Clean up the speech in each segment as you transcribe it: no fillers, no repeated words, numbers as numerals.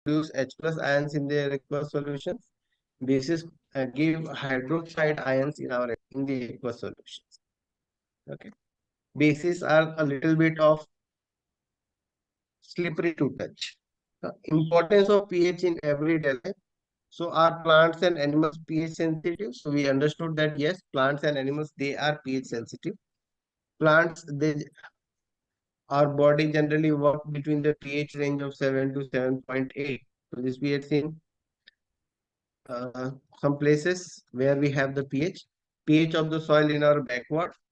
produce H plus ions in their aqueous solutions. Bases give hydroxide ions in the aqueous solutions. Okay. Bases are a little bit of slippery to touch. The importance of pH in everyday life. So are plants and animals pH sensitive? So we understood that yes, plants and animals, they are pH sensitive. Plants, our body generally work between the pH range of 7 to 7.8. So this we had seen some places where we have the pH of the soil in our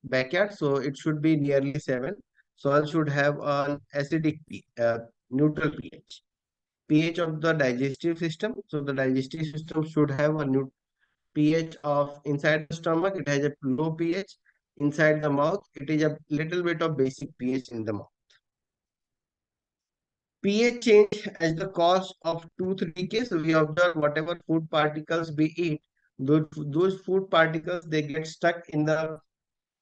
backyard. So it should be nearly 7. Soil should have an acidic neutral pH of the digestive system. So the digestive system should have a new pH of inside the stomach. It has a low pH. Inside the mouth, it is a little bit of basic pH in the mouth. pH change as the cause of tooth decay. So we observe whatever food particles we eat, those food particles, they get stuck in the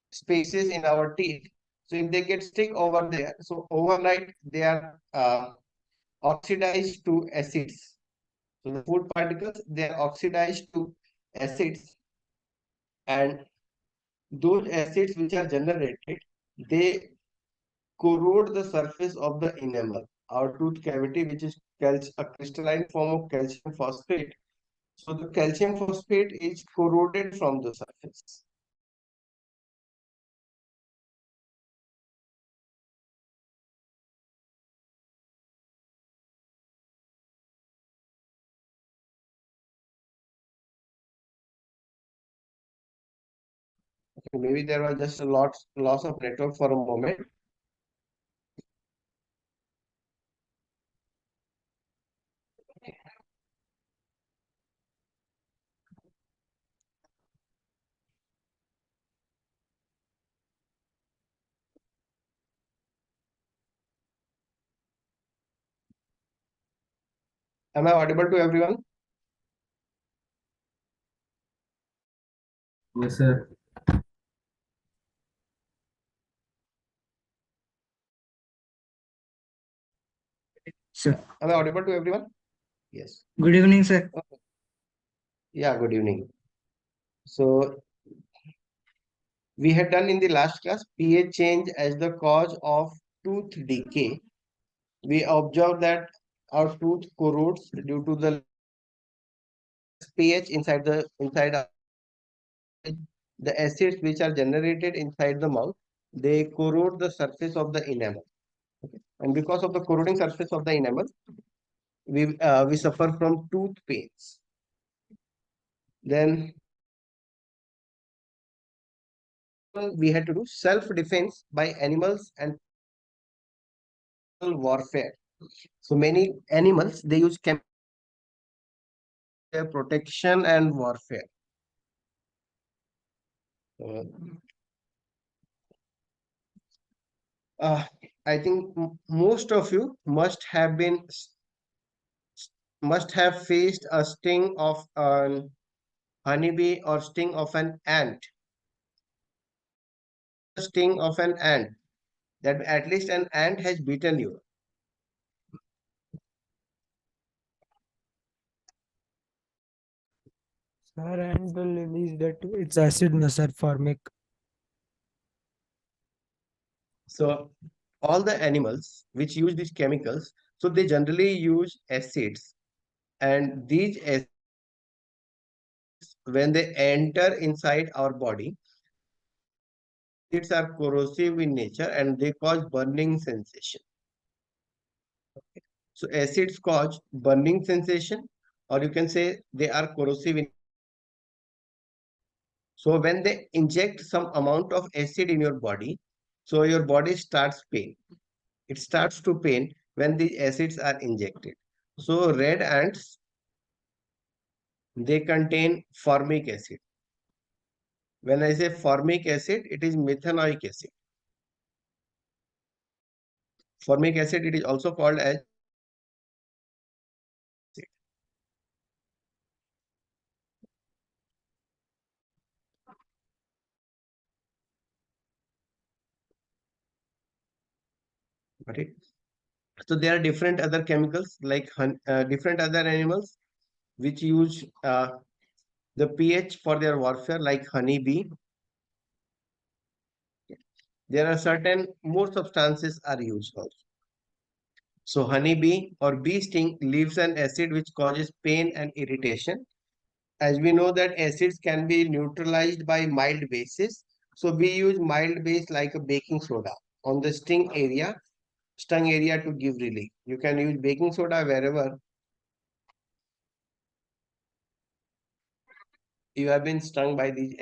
spaces in our teeth. So if they get stuck over there, so overnight they are oxidized to acids. So the food particles, they are oxidized to acids, and those acids which are generated, they corrode the surface of the enamel, our tooth cavity, which is a crystalline form of calcium phosphate. So the calcium phosphate is corroded from the surface. Okay, maybe there was just a loss of network for a moment. Am I audible to everyone? Yes, sir. Sir, Am I audible to everyone? Yes. good evening, sir. Okay. Yeah, good evening. So we had done in the last class pH change as the cause of tooth decay. We observed that our tooth corrodes due to the pH the acids which are generated inside the mouth, they corrode the surface of the enamel. Okay. And because of the corroding surface of the enamel, we suffer from tooth pains. Then we had to do self-defense by animals and warfare. So many animals, they use chemical protection and warfare. Uh, uh, I think most of you must have faced a sting of an honeybee or sting of an ant. Sting of an ant, that at least an ant has bitten you. Sir, and the release that it's acid sir formic. So all the animals which use these chemicals, so they generally use acids, and these acids, when they enter inside our body, acids are corrosive in nature and they cause burning sensation. So acids cause burning sensation, or you can say they are corrosive. So when they inject some amount of acid in your body, so your body starts pain. It starts to pain when the acids are injected. So red ants, they contain formic acid. When I say formic acid, it is methanoic acid. Formic acid, it is also called as acid. Got it? So there are different other chemicals like different other animals which use the pH for their warfare, like honeybee. There are certain more substances are used also. So honeybee or bee sting leaves an acid which causes pain and irritation. As we know that acids can be neutralized by mild bases. So we use mild base like a baking soda on the stung area to give relief. You can use baking soda wherever you have been stung by these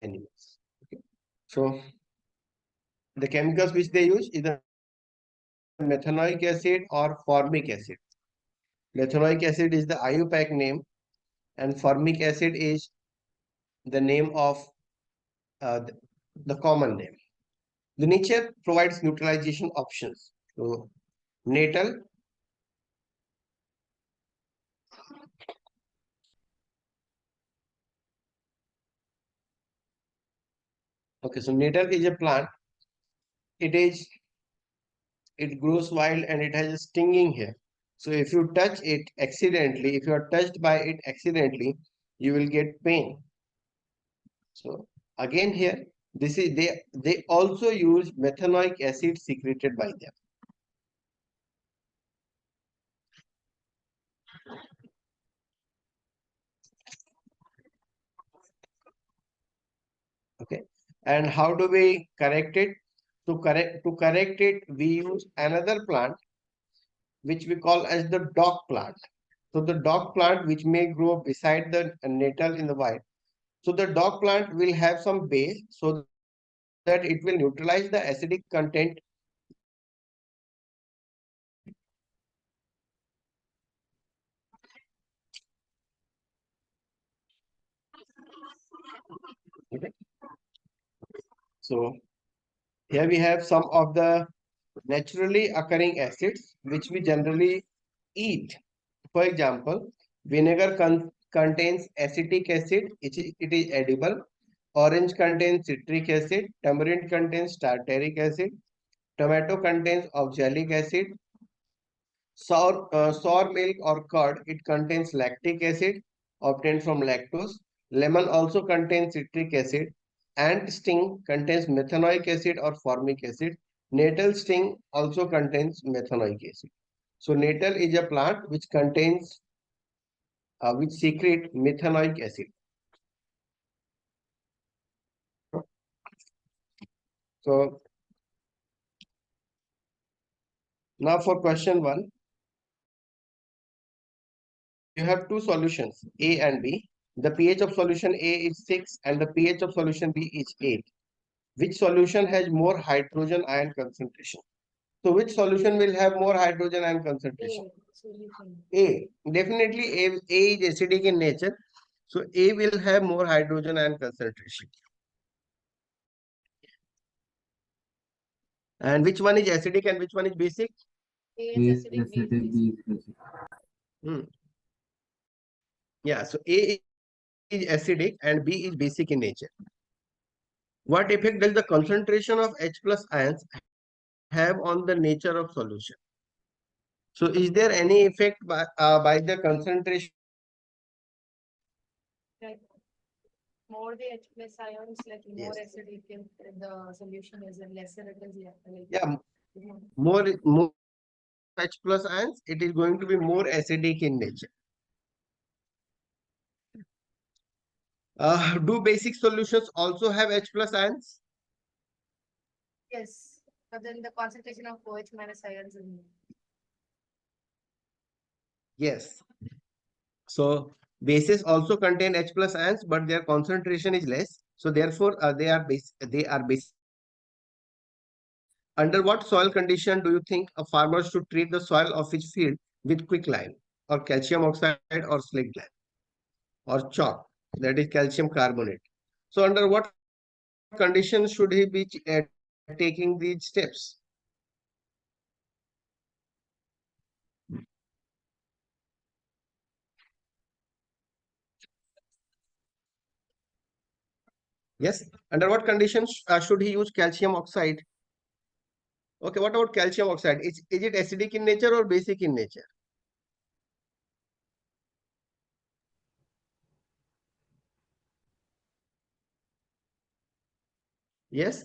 animals. Okay. So the chemicals which they use is the methanoic acid or formic acid. Methanoic acid is the IUPAC name, and formic acid is the name of the common name. The nature provides neutralization options. So natal, okay, so natal is a plant. It grows wild and it has a stinging hair. So if you touch it accidentally, if you are touched by it accidentally, you will get pain. So again here, this is they also use methanoic acid secreted by them. Okay, and how do we correct it? To correct it, we use another plant which we call as the dog plant. So the dog plant which may grow beside the natal in the wild. So the dog plant will have some base so that it will neutralize the acidic content. Okay. So here we have some of the naturally occurring acids which we generally eat. For example, vinegar contains acetic acid, it is edible. Orange contains citric acid. Tamarind contains tartaric acid. Tomato contains oxalic acid. Sour milk or curd, it contains lactic acid obtained from lactose. Lemon also contains citric acid. Ant sting contains methanoic acid or formic acid. Natal sting also contains methanoic acid. So natal is a plant which secrete methanoic acid. So now for question 1, you have two solutions A and B. The pH of solution A is 6 and the pH of solution B is 8. Which solution has more hydrogen ion concentration? So which solution will have more hydrogen ion concentration? A. Definitely A is acidic in nature. So A will have more hydrogen ion concentration. And which one is acidic and which one is basic? A is acidic, B is basic. Yeah, so A is acidic and B is basic in nature. What effect does the concentration of H plus ions have on the nature of solution? So is there any effect by the concentration? Like more the H plus ions, like more Yes. acidic in the solution is, and lesser it is, like, Yeah, yeah. more H plus ions, it is going to be more acidic in nature. Do basic solutions also have H plus ions? Yes, but then the concentration of OH minus ions in. Yes. So bases also contain H plus ions, but their concentration is less. So therefore, they are base. Under what soil condition do you think a farmer should treat the soil of his field with quicklime or calcium oxide or slaked lime or chalk, that is calcium carbonate? So under what conditions should he be taking these steps? Yes. Under what conditions should he use calcium oxide Okay, what about calcium oxide? Is it acidic in nature or basic in nature? Yes,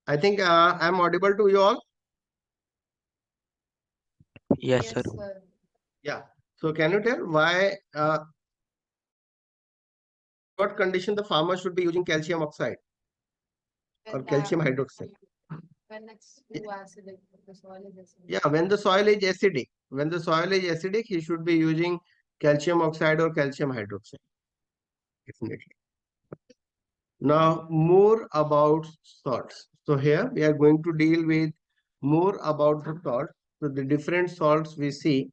I think I'm audible to you all. Yes, sir. sir. Yeah. So can you tell why, under what condition the farmer should be using calcium oxide or When calcium the, hydroxide? when it's too acidic, the soil is acidic. Yeah, when the soil is acidic, he should be using calcium oxide or calcium hydroxide. Definitely. Now, more about salts. So here we are going to deal with more about the salts. So the different salts we see.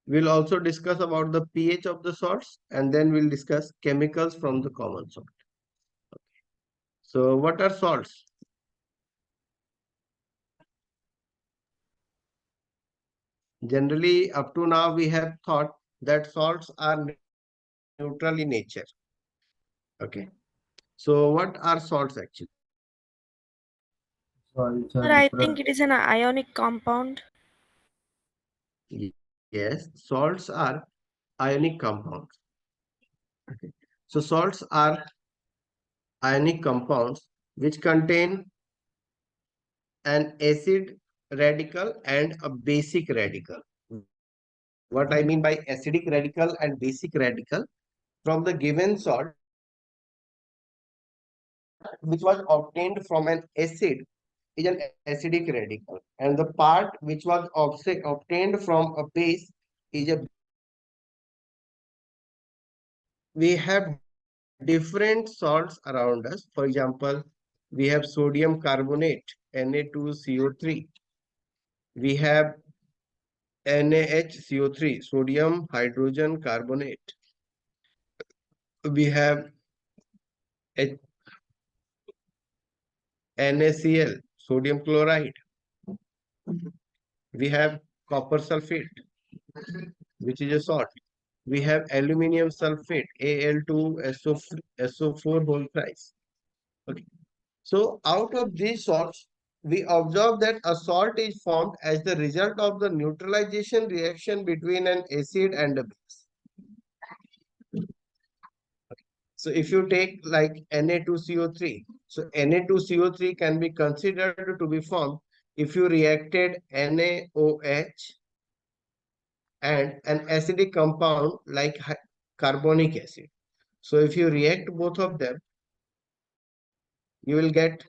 We'll also discuss about the pH of the salts, and then we'll discuss chemicals from the common salt. So what are salts? Generally, up to now, we have thought that salts are neutral in nature. Okay. So what are salts actually? Salts Sir, are I neutral. think it is an ionic compound. Yes, salts are ionic compounds. Okay. So salts are ionic compounds which contain an acid radical and a basic radical. What I mean by acidic radical and basic radical, from the given salt which was obtained from an acid is an acidic radical, and the part which was obtained from a base is a. We have different salts around us. For example, we have sodium carbonate, Na2CO3. We have NaHCO3, sodium hydrogen carbonate. We have NaCl, sodium chloride. We have copper sulfate, which is a salt. We have aluminium sulfate, Al2SO4 whole thrice. Okay. So out of these salts, we observe that a salt is formed as the result of the neutralization reaction between an acid and a base. So if you take like Na2CO3, so Na2CO3 can be considered to be formed if you reacted NaOH and an acidic compound like carbonic acid. So if you react both of them, you will get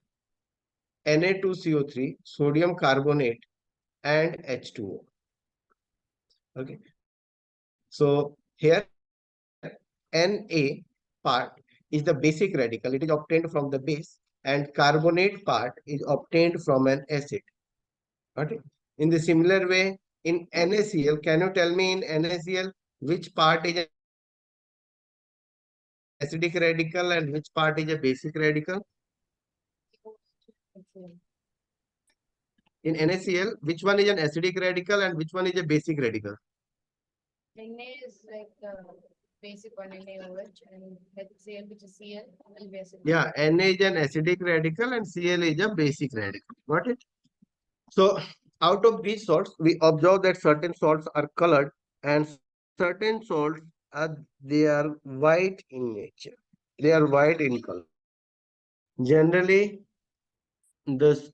Na2CO3, sodium carbonate, and H2O. Okay. So here Na part is the basic radical. It is obtained from the base, and carbonate part is obtained from an acid. Okay. In the similar way, in NaCl, can you tell me in NaCl which part is an acidic radical and which part is a basic radical? In NaCl, which one is an acidic radical and which one is a basic radical? Na is like the basic one, NaOH, and HCl, which is Cl, will be acidic. Yeah, Na is an acidic radical and Cl is a basic radical. Got it? So out of these salts, we observe that certain salts are colored and certain salts they are white in nature. They are white in color. Generally, this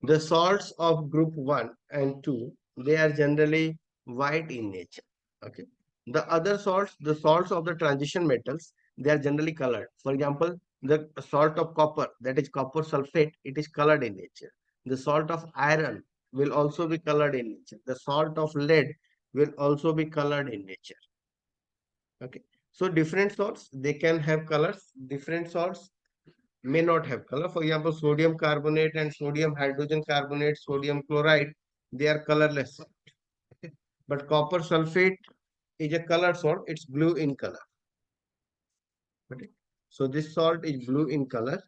the salts of group 1 and 2, they are generally white in nature. Okay. The other salts, the salts of the transition metals, they are generally colored. For example, the salt of copper, that is copper sulfate, it is colored in nature. The salt of iron will also be colored in nature. The salt of lead will also be colored in nature. Okay. So different salts, they can have colors. Different salts may not have color. For example, sodium carbonate and sodium hydrogen carbonate, sodium chloride, they are colorless salt. Okay. But copper sulfate is a colored salt, it's blue in color. Okay. So this salt is blue in color,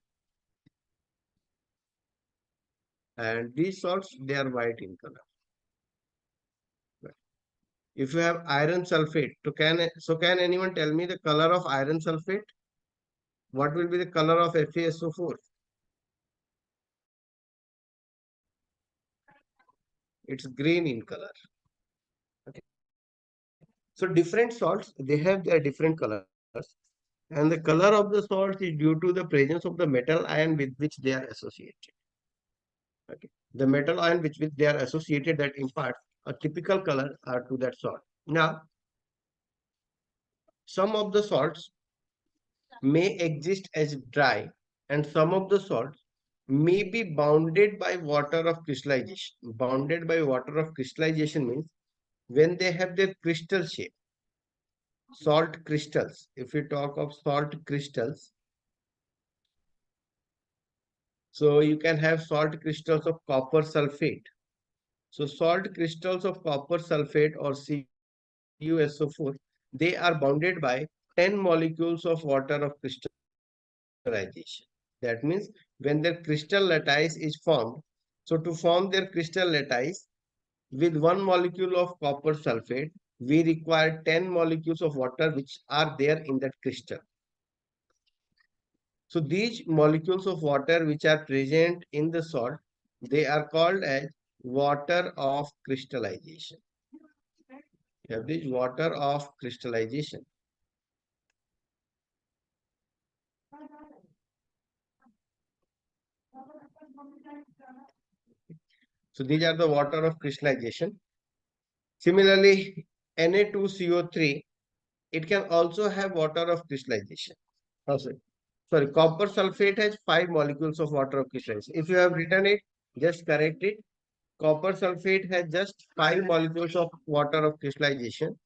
and these salts, they are white in color. If you have iron sulfate, can anyone tell me the color of iron sulfate? What will be the color of FeSO4? It's green in color. Okay. So different salts, they have their different colors. And the color of the salts is due to the presence of the metal ion with which they are associated. Okay. The metal ion with which they are associated that imparts a typical color to that salt. Now, some of the salts may exist as dry, and some of the salts may be bounded by water of crystallization. Bounded by water of crystallization means when they have their crystal shape. Salt crystals. If we talk of salt crystals, so you can have salt crystals of copper sulfate. So salt crystals of copper sulfate or CuSO4, they are bounded by 10 molecules of water of crystallization. That means when their crystal lattice is formed, so to form their crystal lattice with one molecule of copper sulfate, we require 10 molecules of water which are there in that crystal. So these molecules of water which are present in the salt, they are called as water of crystallization. You have this water of crystallization. So these are the water of crystallization. Similarly, Na2CO3, it can also have water of crystallization. Oh, sorry, copper sulfate has 5 molecules of water of crystallization. If you have written it, just correct it. Copper sulfate has just 5 molecules of water of crystallization,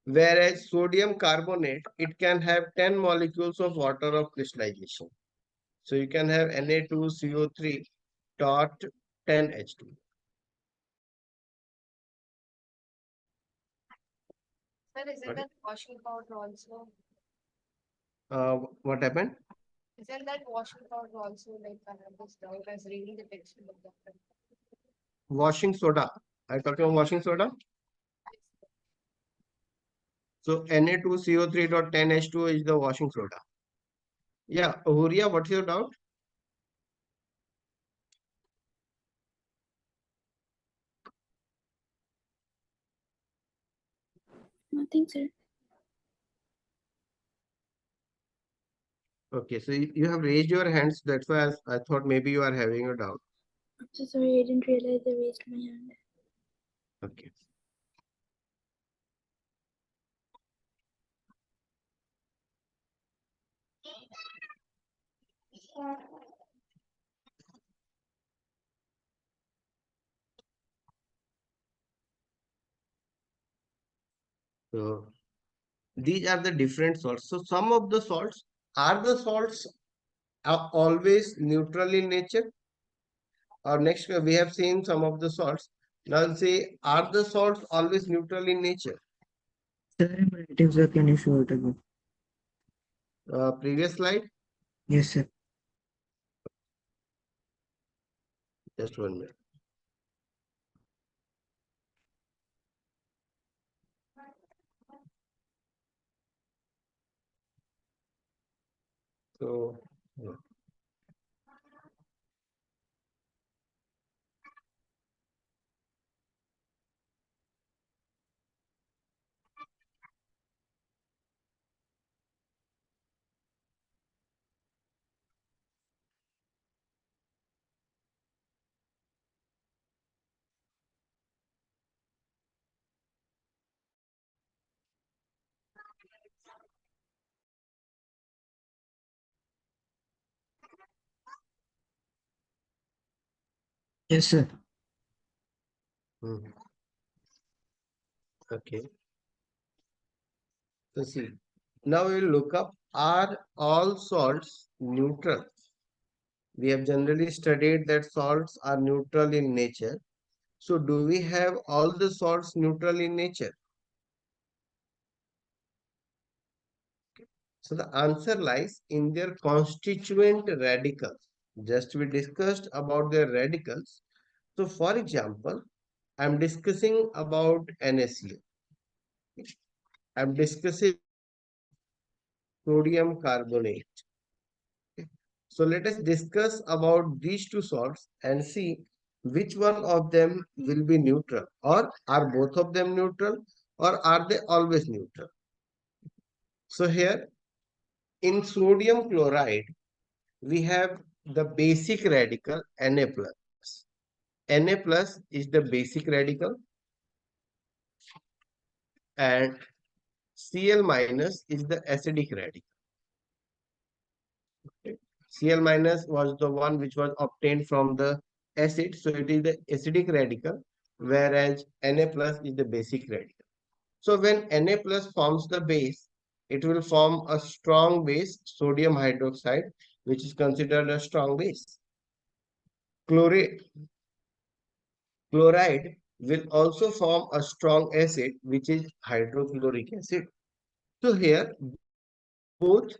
whereas sodium carbonate, it can have 10 molecules of water of crystallization. So you can have Na2CO3 dot 10H2. Sir, isn't that washing powder also? What happened? Isn't that washing powder also like I have this doubt as reading the text of the document? Washing soda. Are you talking about washing soda? So Na2CO3 dot 10H2 is the washing soda. Yeah, Huria, what's your doubt? Nothing, sir. Okay, so you have raised your hands. That's why I thought maybe you are having a doubt. I'm so sorry. I didn't realize I raised my hand. Okay. So these are the different salts. So some of the salts are always neutral in nature. Or next we have seen some of the salts. Now say, are the salts always neutral in nature? Sir, I'm writing, sir. Can you show it again? Previous slide, Yes, sir. just 1 minute. So Yes, sir. hmm, okay. So see, now we will look up, are all salts neutral? We have generally studied that salts are neutral in nature. So do we have all the salts neutral in nature? So the answer lies in their constituent radicals. Just we discussed about their radicals. So for example, I'm discussing about NaCl. I'm discussing sodium carbonate. Okay. So let us discuss about these two salts and see which one of them will be neutral, or are both of them neutral, or are they always neutral? So here in sodium chloride, we have the basic radical Na plus. Na plus is the basic radical and Cl minus is the acidic radical. Okay. Cl minus was the one which was obtained from the acid, so it is the acidic radical, whereas Na plus is the basic radical. So when Na plus forms the base, it will form a strong base, sodium hydroxide, which is considered a strong base. Chloride will also form a strong acid, which is hydrochloric acid. So here both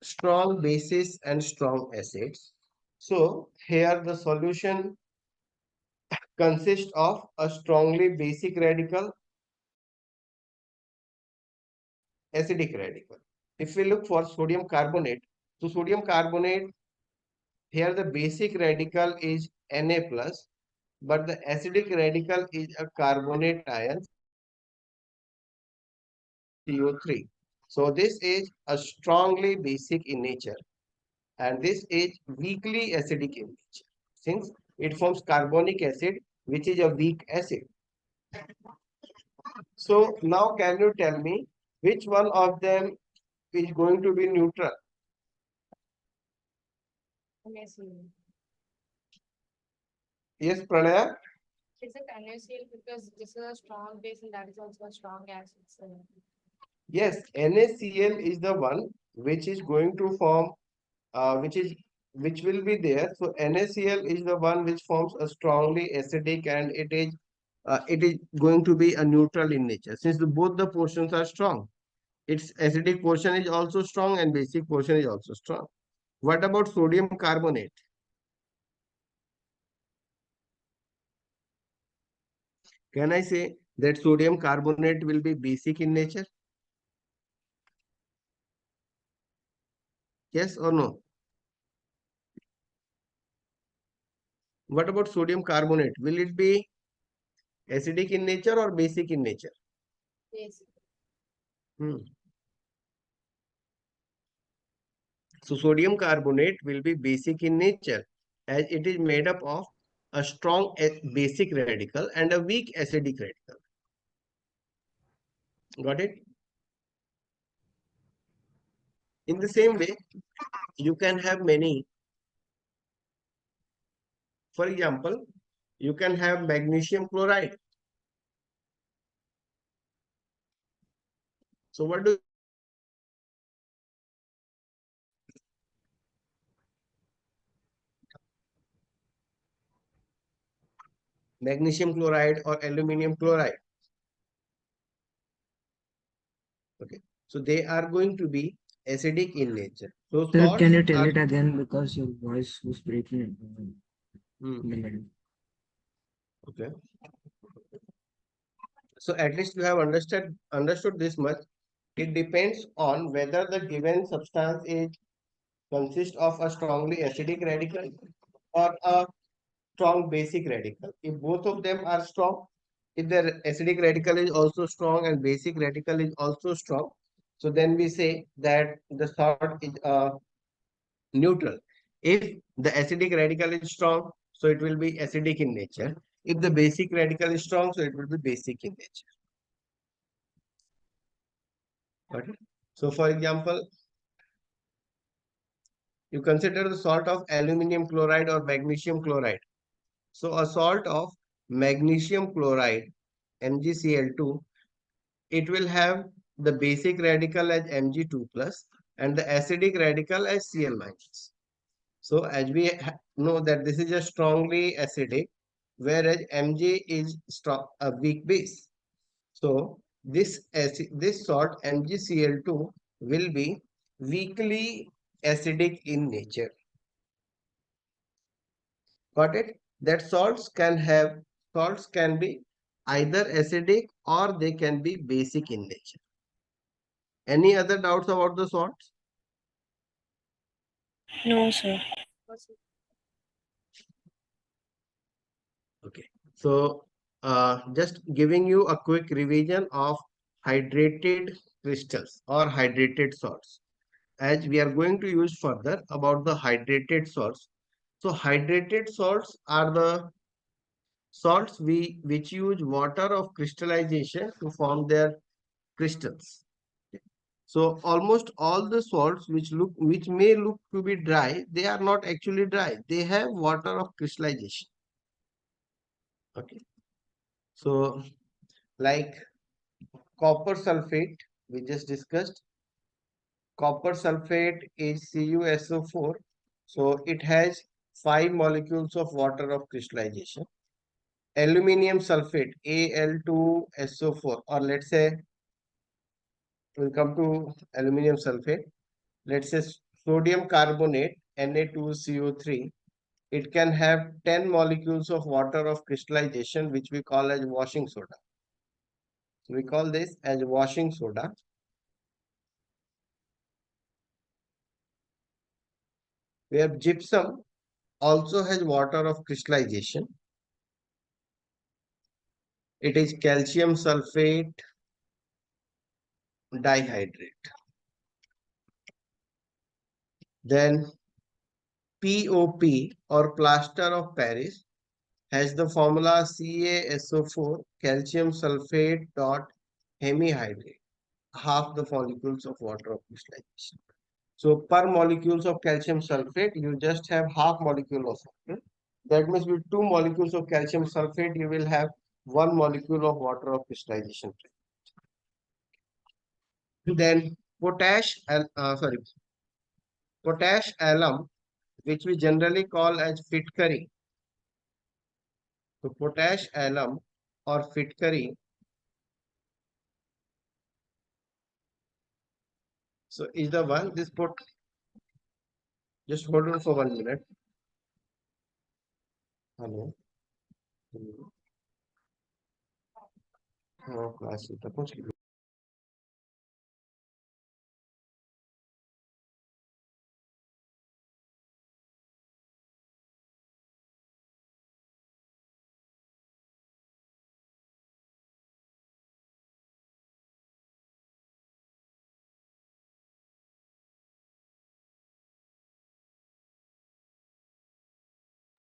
strong bases and strong acids. So here the solution consists of a strongly basic radical, acidic radical. If we look for sodium carbonate, so sodium carbonate, here the basic radical is Na plus, but the acidic radical is a carbonate ion CO3. So this is a strongly basic in nature and this is weakly acidic in nature since it forms carbonic acid, which is a weak acid. So now can you tell me which one of them is going to be neutral? NaCl. Yes, Pranaya? It's a NaCl because this is a strong base and that is also a strong acid. So Yes, NaCl is the one which is going to form, which will be there. So NaCl is the one which forms a strongly acidic, and it is going to be a neutral in nature since both the portions are strong. Its acidic portion is also strong and basic portion is also strong. What about sodium carbonate? Can I say that sodium carbonate will be basic in nature? Yes or no? What about sodium carbonate? Will it be acidic in nature or basic in nature? basic. Hmm. So sodium carbonate will be basic in nature as it is made up of a strong basic radical and a weak acidic radical. Got it? In the same way, you can have many. For example, you can have magnesium chloride. So what do magnesium chloride or aluminum chloride? Okay, so they are going to be acidic in nature. So Sir, can salts you tell are it again because your voice was breaking hmm, in the middle. okay. So at least you have understood this much. It depends on whether the given substance is consists of a strongly acidic radical or a strong basic radical. If both of them are strong, if the acidic radical is also strong and basic radical is also strong, so then we say that the salt is neutral. If the acidic radical is strong, so it will be acidic in nature. If the basic radical is strong, so it will be basic in nature. Okay. So for example, you consider the salt of aluminum chloride or magnesium chloride. So a salt of magnesium chloride, MgCl2, it will have the basic radical as Mg2 plus and the acidic radical as Cl minus. So as we know that this is a strongly acidic, whereas Mg is strong, a weak base. So this salt MgCl2 will be weakly acidic in nature. Got it? That salts can be either acidic or they can be basic in nature. Any other doubts about the salts? No, sir. Okay. So, just giving you a quick revision of hydrated crystals or hydrated salts, as we are going to use further about the hydrated salts. So, hydrated salts are the salts which use water of crystallization to form their crystals. So almost all the salts which may look to be dry, they are not actually dry. They have water of crystallization. Okay. So like copper sulfate, we just discussed. Copper sulfate is CuSO4. So it has 5 molecules of water of crystallization. Aluminium sulfate, Al2SO4, or let's say we'll come to aluminium sulfate. Let's say sodium carbonate, Na2CO3. It can have 10 molecules of water of crystallization, which we call as washing soda. We call this as washing soda. Where gypsum also has water of crystallization. It is calcium sulfate dihydrate. Then POP or plaster of Paris has the formula CaSO4 calcium sulfate dot hemihydrate, half the molecules of water of crystallization. So per molecules of calcium sulfate, you just have half molecule of water. That means with 2 molecules of calcium sulfate, you will have 1 molecule of water of crystallization. Then potash alum, which we generally call as fitcurry. So potash alum or fitcurry. So is the one this put. Just hold on for 1 minute. Hello. Oh, class is the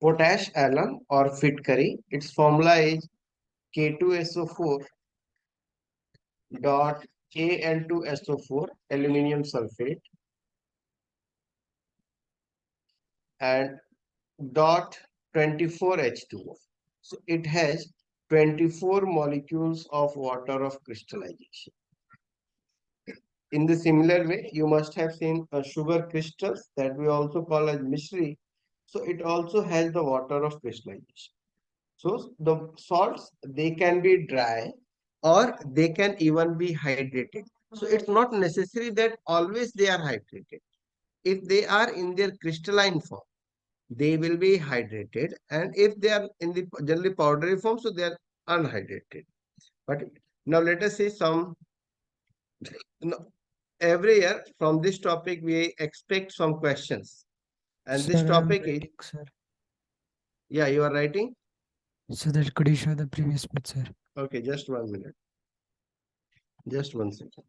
potash alum or fitcurry. Its formula is K2SO4 dot Al2SO4 aluminium sulfate and dot 24H2O. So it has 24 molecules of water of crystallization. In the similar way, you must have seen sugar crystals that we also call as mishri. So it also has the water of crystallization. So the salts, they can be dry or they can even be hydrated. So it's not necessary that always they are hydrated. If they are in their crystalline form, they will be hydrated. And if they are in the generally powdery form, so they are unhydrated. But now let us see some. Every year from this topic, we expect some questions. And this Sir, topic is, writing, sir. yeah, you are writing? So that could you show the previous bit, sir? Okay, just 1 minute. Just 1 second.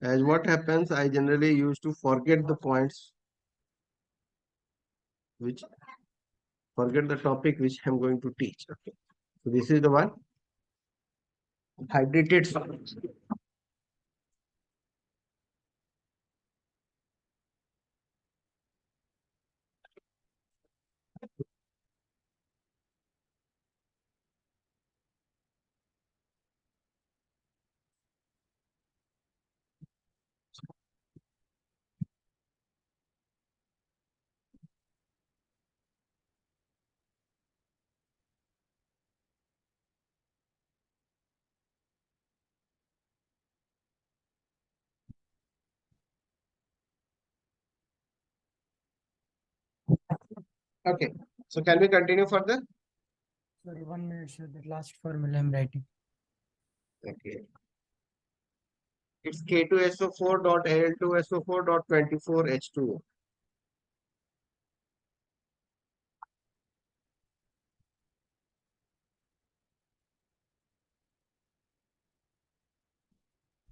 As what happens, I generally used to forget the points, which forget the topic which I'm going to teach. Okay, so this is the one. Hydrated solids. Okay, so can we continue further? Sorry, 1 minute, sir. The last formula I'm writing. Okay. It's K2SO4.Al2SO4.24H2O.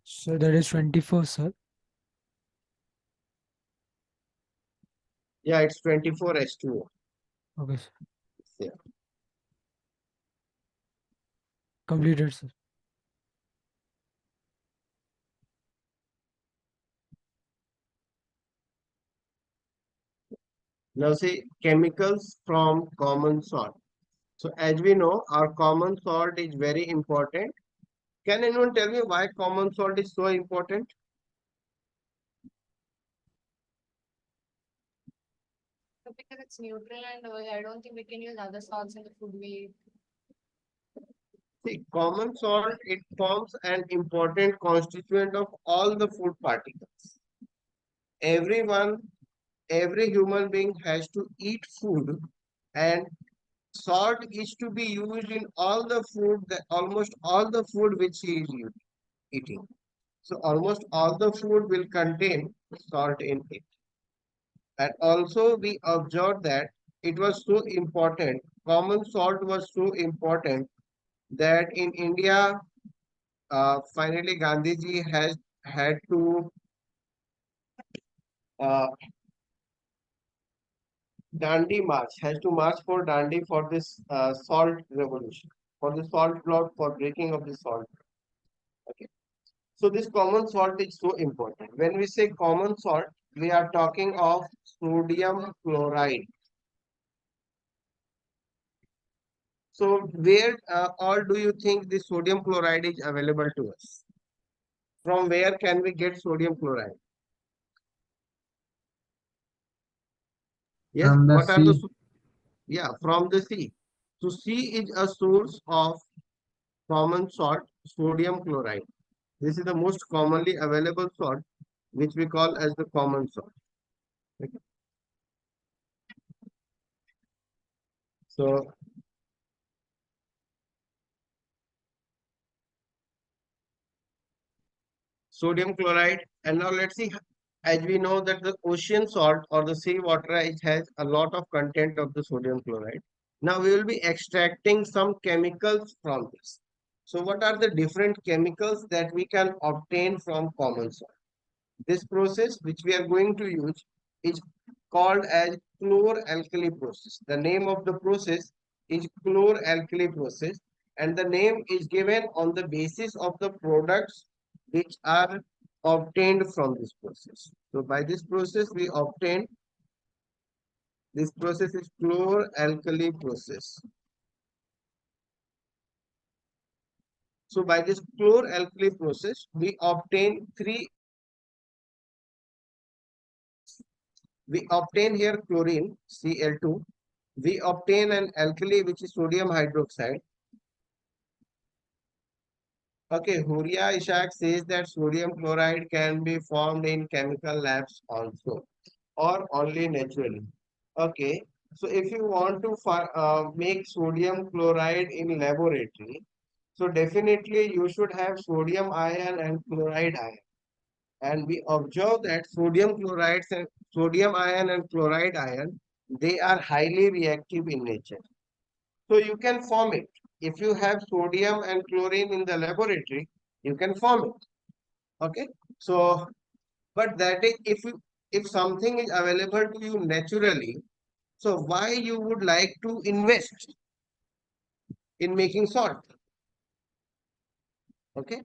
So that is 24, sir. Yeah, it's 24H2O. Okay, sir. Yeah. Completed, sir. Now see chemicals from common salt. So as we know, our common salt is very important. Can anyone tell me why common salt is so important? Because it's neutral and I don't think we can use other salts in the food we eat. See, common salt, it forms an important constituent of all the food particles. Everyone, every human being has to eat food, and salt is to be used in all the food, that almost all the food which he is eating. So almost all the food will contain salt in it. And also we observed that it was so important, common salt was so important that in India, finally Gandhiji has had to uh, Dandi march, has to march for Dandi for this salt revolution, for the salt plot, for breaking of the salt. Okay. So this common salt is so important. When we say common salt, we are talking of sodium chloride. So where all do you think the sodium chloride is available to us? From where can we get sodium chloride? Yes, From the what are the sea. yeah, from the sea. So sea is a source of common salt, sodium chloride. This is the most commonly available salt, which we call as the common salt. Okay. So sodium chloride, and now let's see, as we know that the ocean salt or the sea water, it has a lot of content of the sodium chloride. Now we will be extracting some chemicals from this. So what are the different chemicals that we can obtain from common salt? This process which we are going to use is called as chlor-alkali process. The name of the process is chlor-alkali process, and the name is given on the basis of the products which are obtained from this process. So by this process we obtain, this process is chlor-alkali process. So by this chlor-alkali process we obtain we obtain here chlorine Cl2, we obtain an alkali which is sodium hydroxide. Okay, Huria Ishak says that sodium chloride can be formed in chemical labs also, or only naturally. Okay, so if you want to make sodium chloride in laboratory, so definitely you should have sodium ion and chloride ion. And we observe that sodium chlorides and sodium ion and chloride ion, they are highly reactive in nature. So you can form it. If you have sodium and chlorine in the laboratory, you can form it. Okay. So, but that is if something is available to you naturally, so why you would like to invest in making salt? Okay.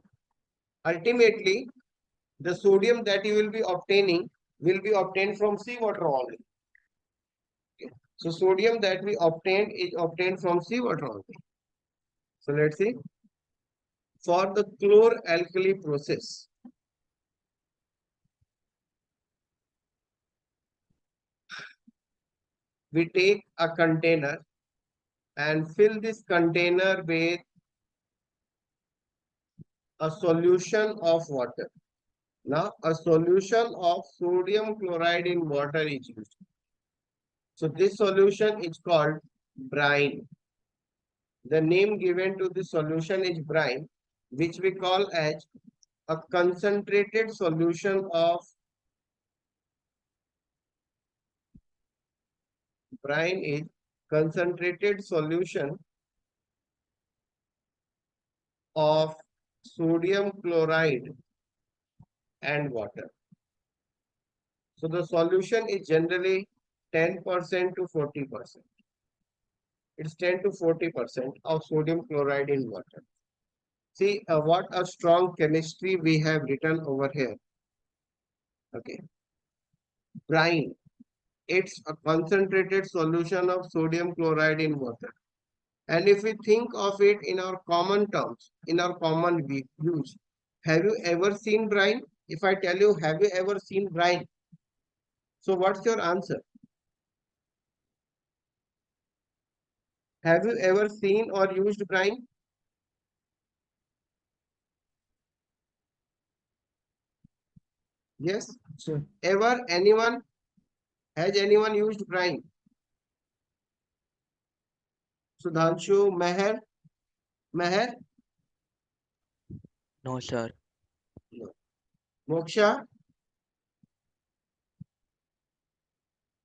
Ultimately, the sodium that you will be obtaining will be obtained from seawater only. Okay. So sodium that we obtained is obtained from seawater only. So let's see. For the chlor-alkali process, we take a container and fill this container with a solution of water. Now, a solution of sodium chloride in water is used. So, this solution is called brine. The name given to this solution is brine, which we call as a concentrated solution of brine is concentrated solution of sodium chloride and water. So the solution is generally 10% to 40%. It's 10 to 40% of sodium chloride in water. See what a strong chemistry we have written over here. Okay. Brine. It's a concentrated solution of sodium chloride in water. And if we think of it in our common terms, in our common use, have you ever seen brine? If I tell you, have you ever seen brine? So what's your answer? Have you ever seen or used brine? Yes. Sir. Ever anyone? Has anyone used brine? Sudhanshu, Meher? No, sir. No. Moksha?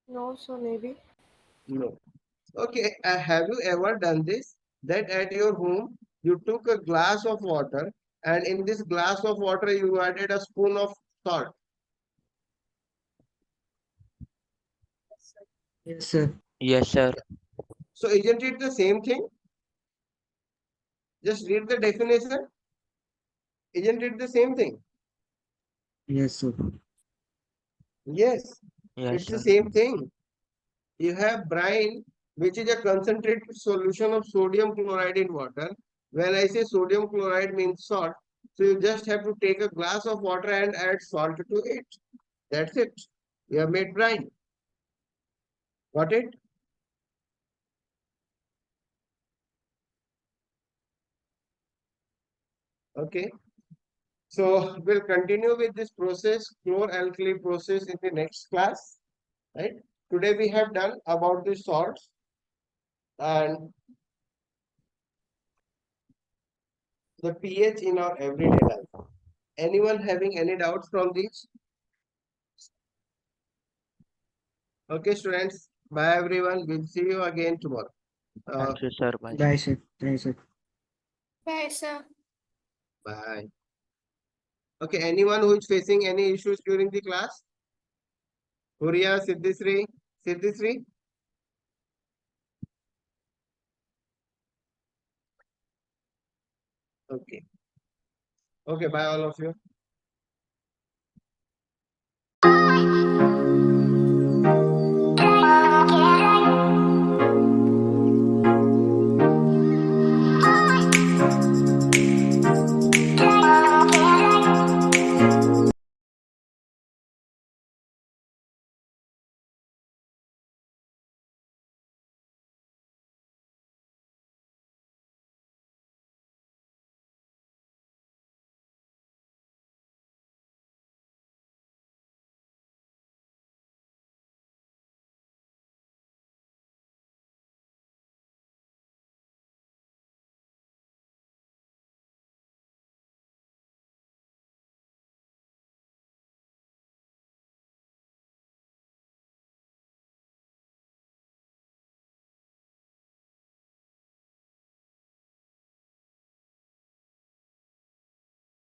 No, so maybe. No. Okay, have you ever done this? That at your home, you took a glass of water and in this glass of water, you added a spoon of salt. Yes, sir. Yes, sir. So isn't it the same thing? Just read the definition. Isn't it the same thing? Yes, sir. Yes, Yes, it's the sir. same thing. You have brine, which is a concentrated solution of sodium chloride in water. When I say sodium chloride means salt, so you just have to take a glass of water and add salt to it. That's it. You have made brine. Got it? Okay. So we'll continue with this process, chlor-alkali process in the next class. Right? Today we have done about the salts and the pH in our everyday life. Anyone having any doubts from these? Okay, students. Bye, everyone. We'll see you again tomorrow. Thank you, sir. Bye. Bye, sir. Thanks, sir. Bye, sir. Bye. Okay, anyone who is facing any issues during the class? Huria, Siddhisri, Siddhisri? Okay. Okay, bye all of you.